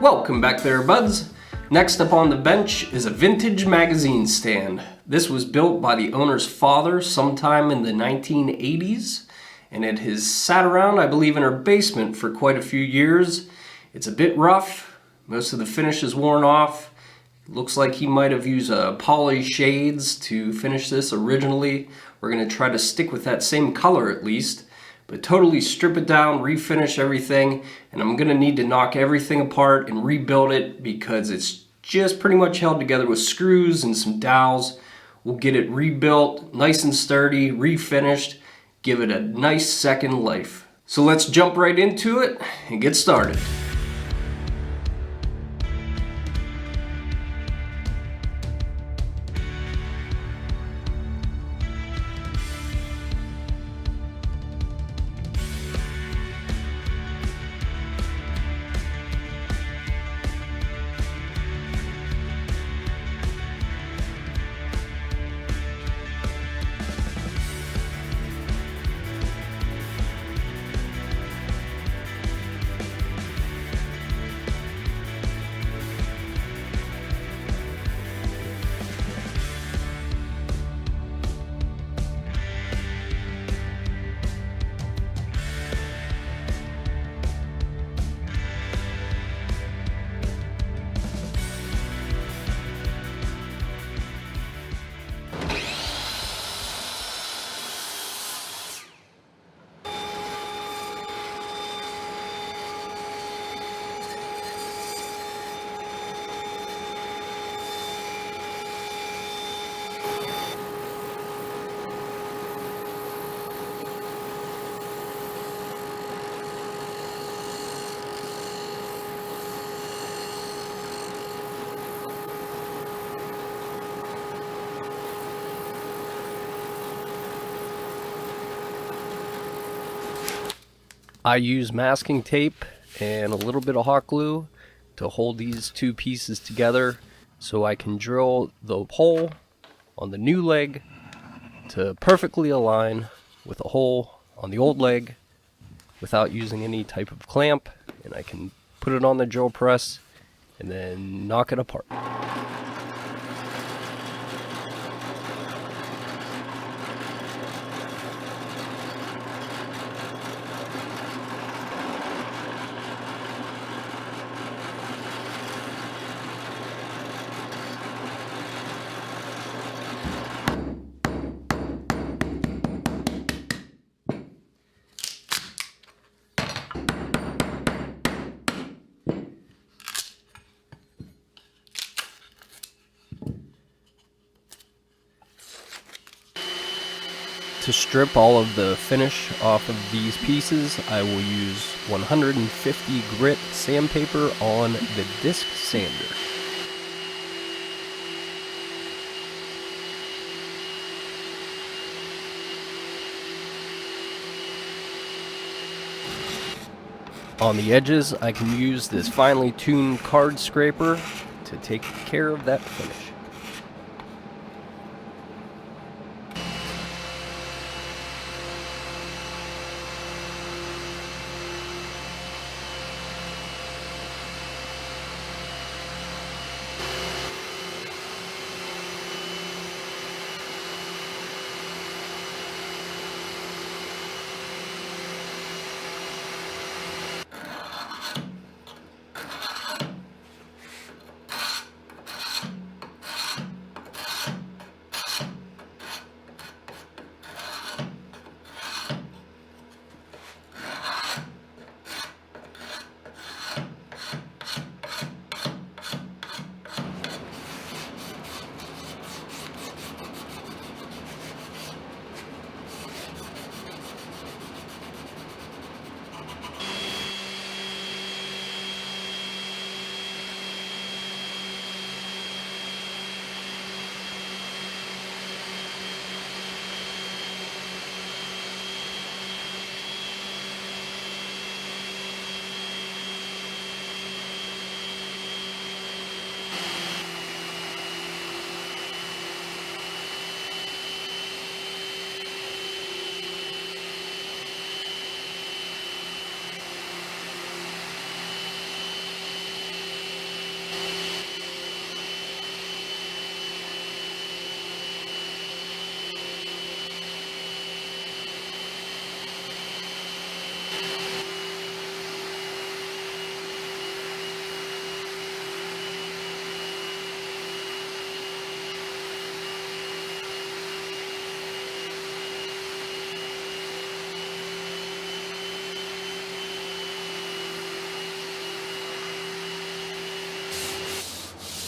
Welcome back there, buds. Next up on the bench is a vintage magazine stand. This was built by the owner's father sometime in the 1980s, and it has sat around, I believe, in her basement for quite a few years. It's a bit rough. Most of the finish is worn off. Looks like he might have used poly shades to finish this originally. We're going to try to stick with that same color at least, but totally strip it down, refinish everything, and I'm going to need to knock everything apart and rebuild it because it's just pretty much held together with screws and some dowels. We'll get it rebuilt, nice and sturdy, refinished, give it a nice second life. So let's jump right into it and get started. I use masking tape and a little bit of hot glue to hold these two pieces together so I can drill the hole on the new leg to perfectly align with a hole on the old leg without using any type of clamp, and I can put it on the drill press and then knock it apart. To strip all of the finish off of these pieces, I will use 150 grit sandpaper on the disc sander. On the edges, I can use this finely tuned card scraper to take care of that finish.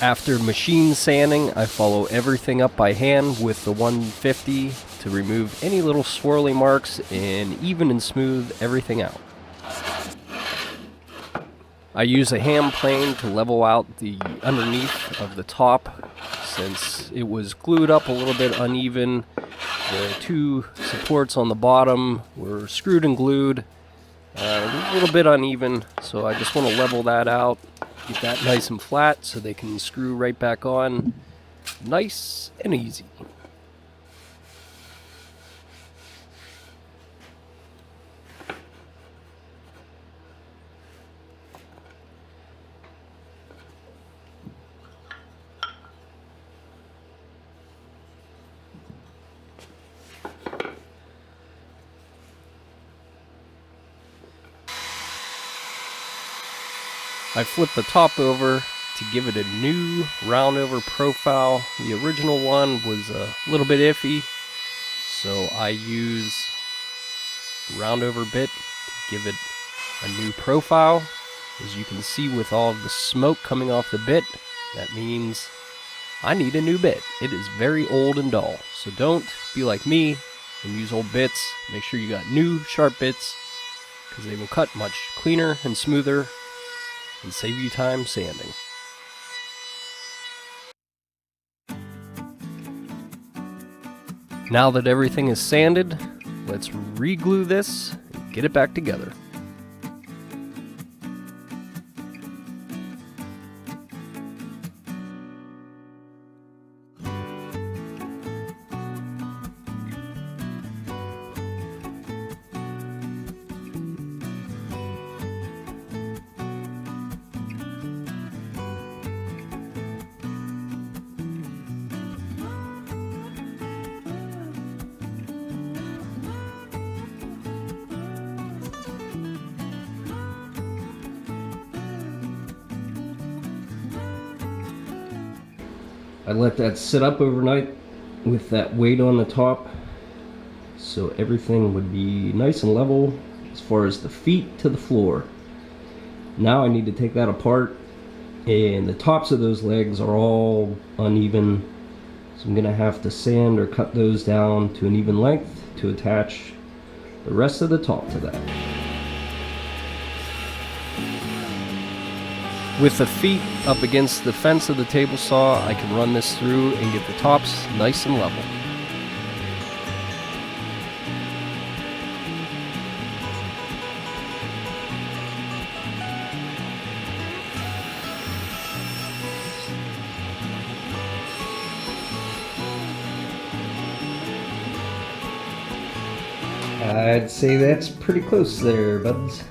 After machine sanding, I follow everything up by hand with the 150 to remove any little swirly marks and even and smooth everything out. I use a hand plane to level out the underneath of the top since it was glued up a little bit uneven. The two supports on the bottom were screwed and glued, a little bit uneven, so I just want to level that out, get that nice and flat so they can screw right back on nice and easy. I flip the top over to give it a new round over profile. The original one was a little bit iffy, so I use round over bit to give it a new profile. As you can see with all of the smoke coming off the bit, that means I need a new bit. It is very old and dull, so don't be like me and use old bits. Make sure you got new sharp bits because they will cut much cleaner and smoother and save you time sanding. Now that everything is sanded, let's re-glue this and get it back together. I let that sit up overnight with that weight on the top so everything would be nice and level as far as the feet to the floor. Now I need to take that apart, and the tops of those legs are all uneven, so I'm gonna have to sand or cut those down to an even length to attach the rest of the top to that. With the feet up against the fence of the table saw, I can run this through and get the tops nice and level. I'd say that's pretty close there, buds.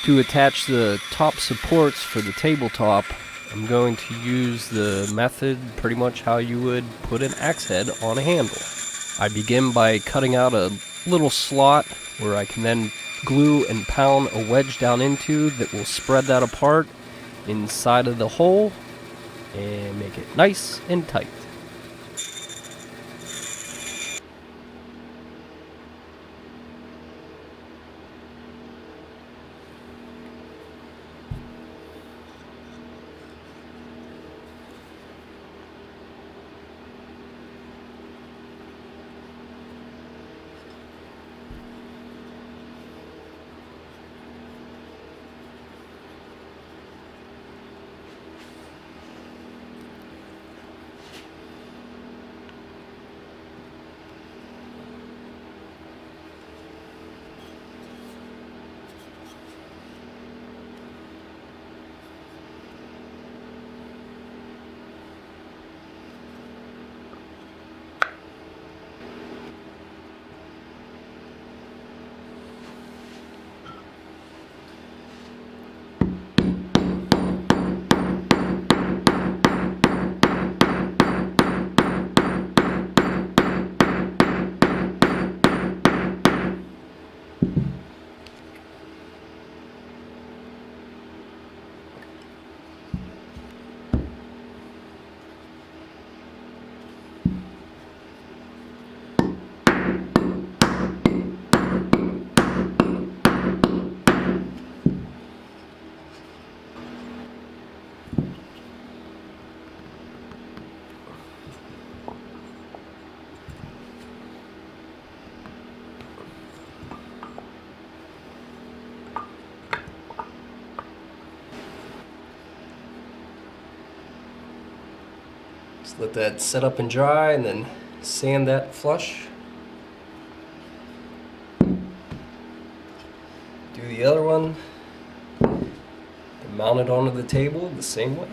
To attach the top supports for the tabletop, I'm going to use the method pretty much how you would put an axe head on a handle. I begin by cutting out a little slot where I can then glue and pound a wedge down into that will spread that apart inside of the hole and make it nice and tight. Just let that set up and dry and then sand that flush. Do the other one and mount it onto the table the same way.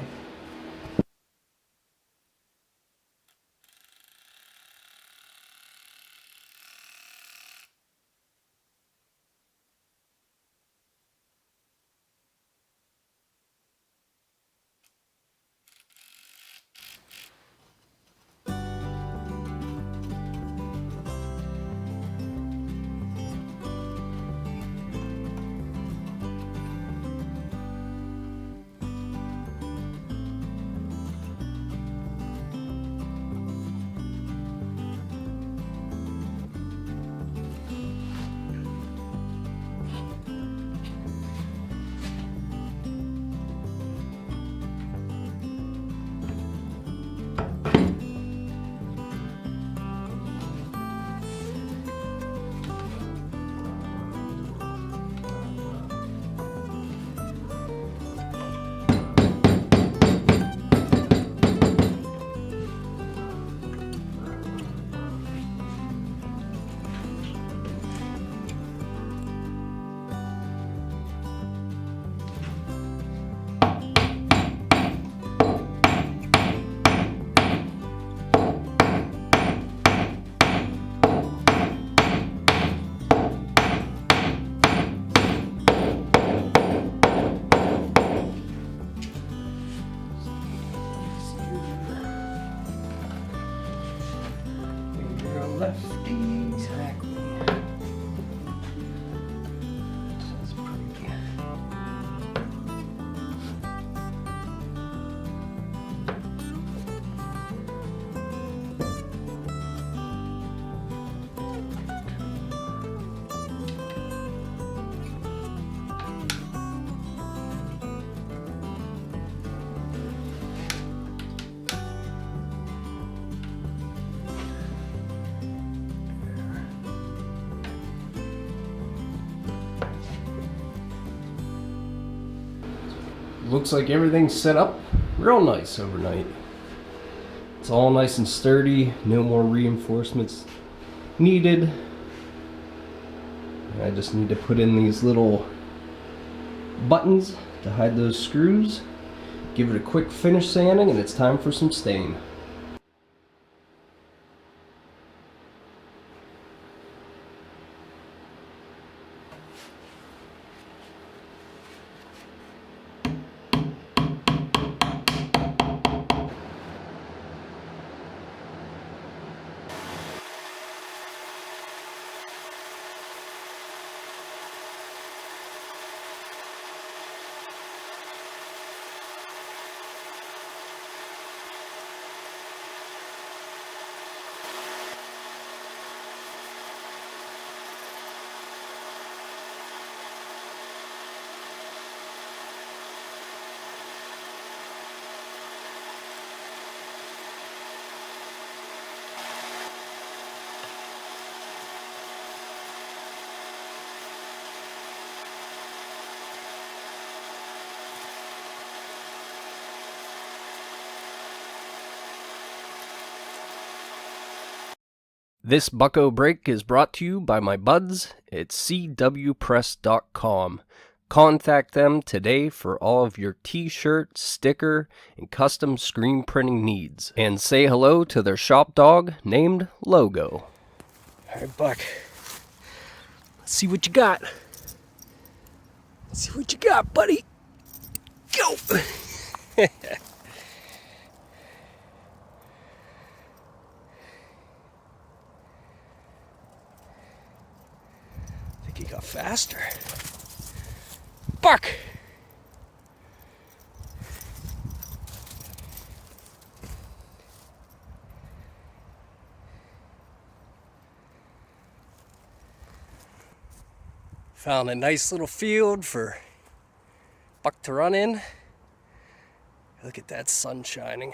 Lefty, exactly. That's pretty. Looks like everything's set up real nice overnight. It's all nice and sturdy, no more reinforcements needed. I just need to put in these little buttons to hide those screws, give it a quick finish sanding, and it's time for some stain. This Bucko break is brought to you by my buds at cwpress.com. Contact them today for all of your t-shirt, sticker, and custom screen printing needs. And say hello to their shop dog named Logo. Alright, Buck. Let's see what you got. Let's see what you got, buddy. Go! I think he got faster. Buck! Found a nice little field for Buck to run in. Look at that sun shining.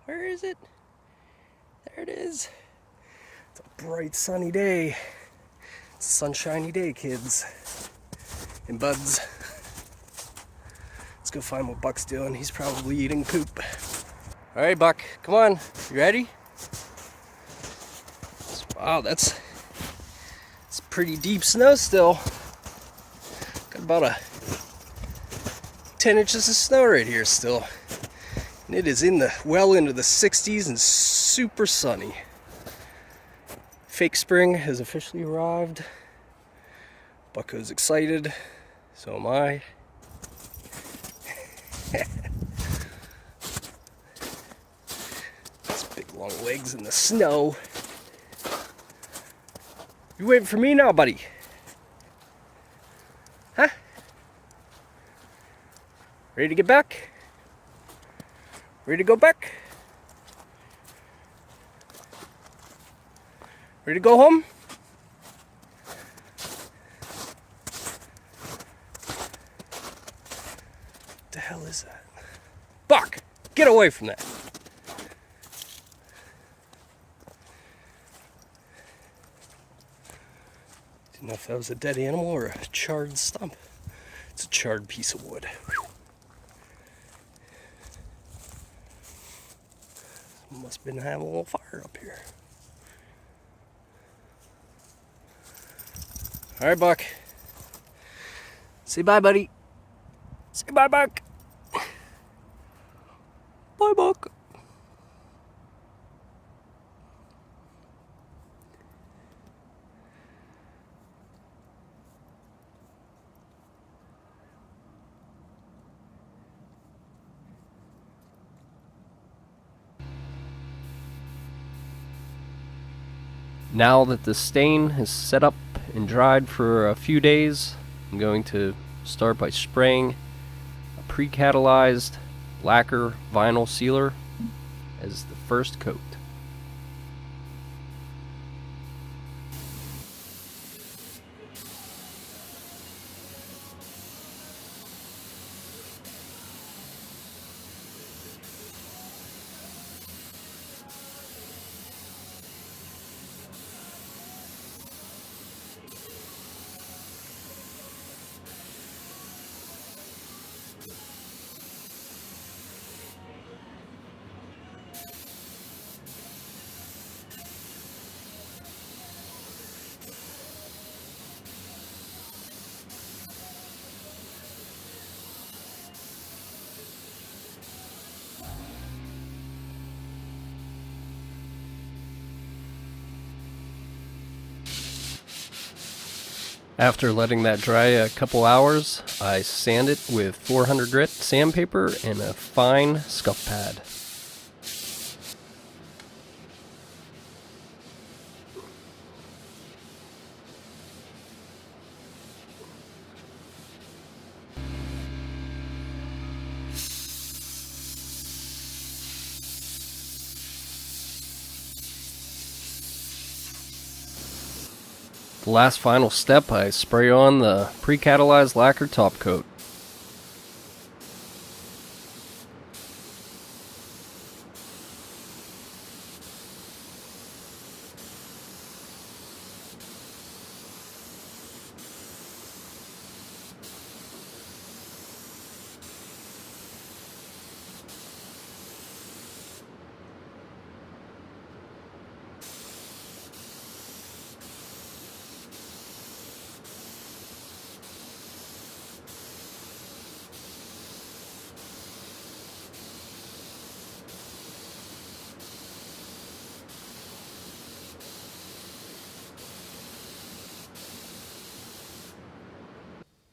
Where is it? There it is. It's a bright sunny day. It's a sunshiny day, kids and buds. Let's go find what Buck's doing. He's probably eating poop. All right, Buck, come on. You ready? Wow, that's pretty deep snow still. Got about 10 inches of snow right here still. And it is well into the 60s and super sunny. Fake spring has officially arrived. Bucko's excited. So am I. These big long legs in the snow. You waiting for me now, buddy? Huh? Ready to get back? Ready to go back? Ready to go home? What the hell is that? Buck! Get away from that! Didn't know if that was a dead animal or a charred stump. It's a charred piece of wood. Whew. Must have been having a little fire up here. All right, Buck. Say bye, buddy. Say bye, Buck. Bye, Buck. Now that the stain is set up and dried for a few days, I'm going to start by spraying a pre-catalyzed lacquer vinyl sealer as the first coat. After letting that dry a couple hours, I sand it with 400 grit sandpaper and a fine scuff pad. The last final step, I spray on the pre-catalyzed lacquer top coat.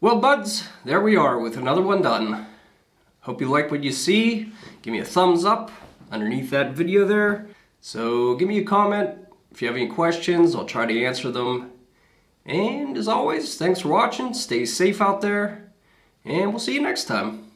Well, buds, there we are with another one done. Hope you like what you see. Give me a thumbs up underneath that video there. So give me a comment. If you have any questions, I'll try to answer them. And as always, thanks for watching. Stay safe out there. And we'll see you next time.